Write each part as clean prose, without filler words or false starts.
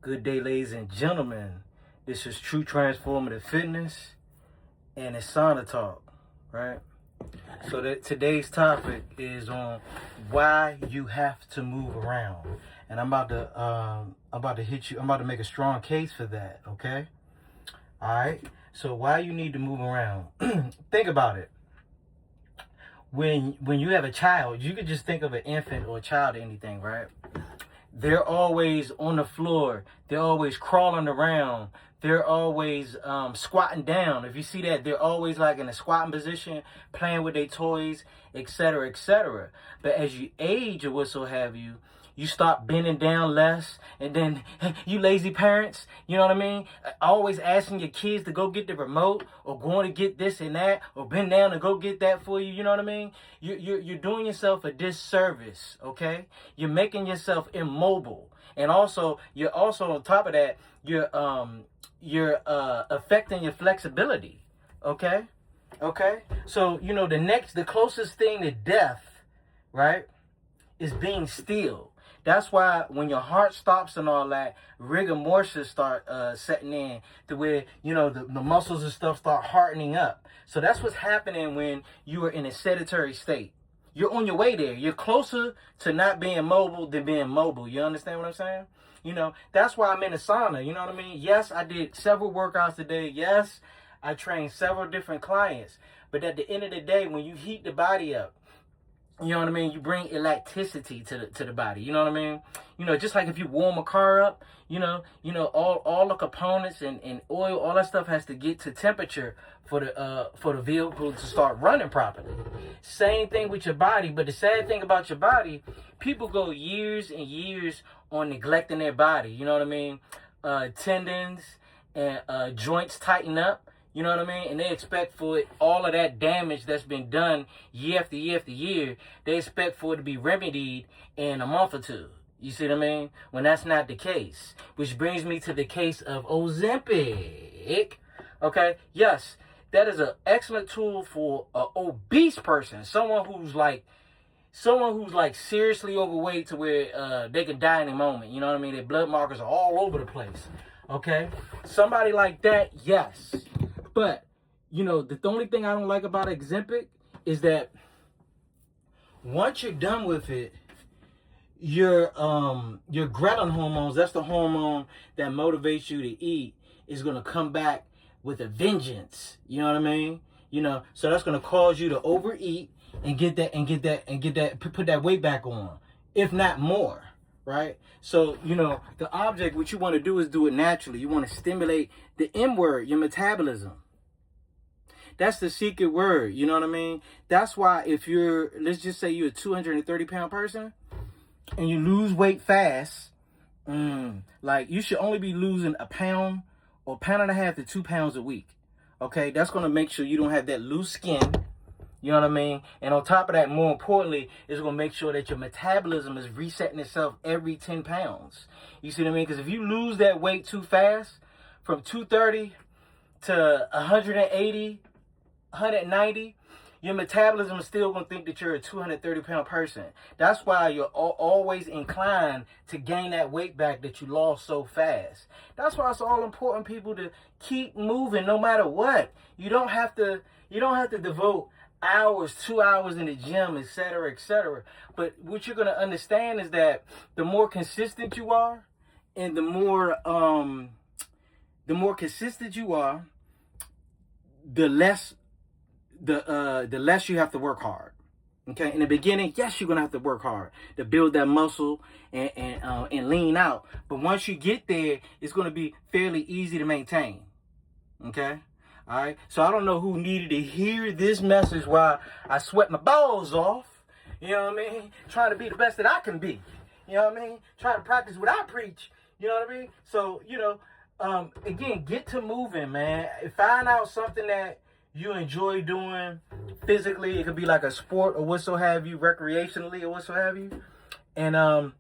Good day, ladies and gentlemen. This is True Transformative Fitness, and it's sauna talk, right? So today's topic is on why you have to move around, and I'm about to hit you. I'm about to make a strong case for that. Okay, all right. So why you need to move around? Think about it. When you have a child, you could just think of an infant or a child or anything, right? They're always on the floor. They're always crawling around. They're always squatting down. If you see that, they're always like in a squatting position, playing with their toys, etc., etc. But as you age or what so have you, you start bending down less, and then you lazy parents, you know what I mean? Always asking your kids to go get the remote or going to get this and that or bend down to go get that for you, you know what I mean? You're doing yourself a disservice, okay? You're making yourself immobile. And also, you're also on top of that, you're affecting your flexibility, okay? Okay? So, you know, the closest thing to death, right, is being still. That's why when your heart stops and all that, rigor mortis start setting in to where, you know, the muscles and stuff start hardening up. So that's what's happening when you are in a sedentary state. You're on your way there. You're closer to not being mobile than being mobile. You understand what I'm saying? You know, that's why I'm in a sauna. You know what I mean? Yes, I did several workouts today. Yes, I trained several different clients. But at the end of the day, when you heat the body up, you know what I mean? You bring elasticity to the body. You know what I mean? You know, just like if you warm a car up, you know, all the components and oil, all that stuff has to get to temperature for the vehicle to start running properly. Same thing with your body, but the sad thing about your body, people go years and years on neglecting their body. You know what I mean? Tendons and joints tighten up. You know what I mean? And they expect for all of that damage that's been done year after year after year, they expect for it to be remedied in a month or two. You see what I mean? When that's not the case. Which brings me to the case of Ozempic. Okay? Yes, that is an excellent tool for an obese person. Someone who's like seriously overweight to where they can die in a moment. You know what I mean? Their blood markers are all over the place. Okay? Somebody like that, yes. But, you know, the only thing I don't like about Ozempic is that once you're done with it, your ghrelin hormones, that's the hormone that motivates you to eat, is going to come back with a vengeance. You know what I mean? You know, so that's going to cause you to overeat and put that weight back on, if not more. Right? So, you know, the object, what you want to do is do it naturally. You want to stimulate the M word, your metabolism. That's the secret word. You know what I mean? That's why if let's just say you're a 230-pound person and you lose weight fast, like you should only be losing a pound or pound and a half to 2 pounds a week. Okay? That's going to make sure you don't have that loose skin. You know what I mean? And on top of that, more importantly, it's going to make sure that your metabolism is resetting itself every 10 pounds. You see what I mean? Because if you lose that weight too fast, from 230 to 180, 190, your metabolism is still going to think that you're a 230-pound person. That's why you're always inclined to gain that weight back that you lost so fast. That's why it's all important, people, to keep moving no matter what. You don't have to devote hours, 2 hours in the gym, etc., etc. But what you're going to understand is that the more consistent you are, and the more consistent you are, the less you have to work hard. Okay, in the beginning, yes, you're gonna have to work hard to build that muscle and lean out. But once you get there, it's gonna be fairly easy to maintain. Okay. All right, so I don't know who needed to hear this message while I sweat my balls off. You know what I mean? Trying to be the best that I can be. You know what I mean? Trying to practice what I preach. You know what I mean? So, you know, again, get to moving, man. Find out something that you enjoy doing physically. It could be like a sport or what so have you, recreationally or what so have you. And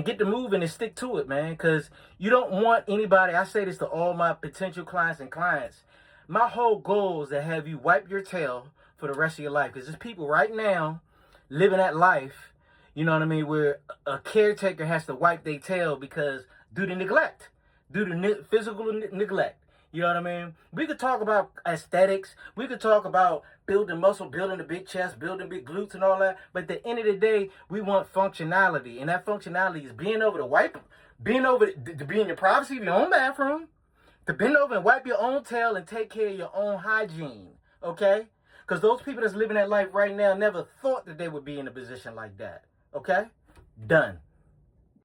get to moving and stick to it, man. Because you don't want anybody, I say this to all my potential clients and clients, my whole goal is to have you wipe your tail for the rest of your life. Because there's people right now living that life, you know what I mean, where a caretaker has to wipe their tail because due to neglect. due to physical neglect. You know what I mean? We could talk about aesthetics. We could talk about building muscle, building a big chest, building big glutes and all that. But at the end of the day, we want functionality. And that functionality is being able to wipe, being over to be in your privacy of your own bathroom, to bend over and wipe your own tail and take care of your own hygiene. Okay? Because those people that's living that life right now never thought that they would be in a position like that. Okay? Done.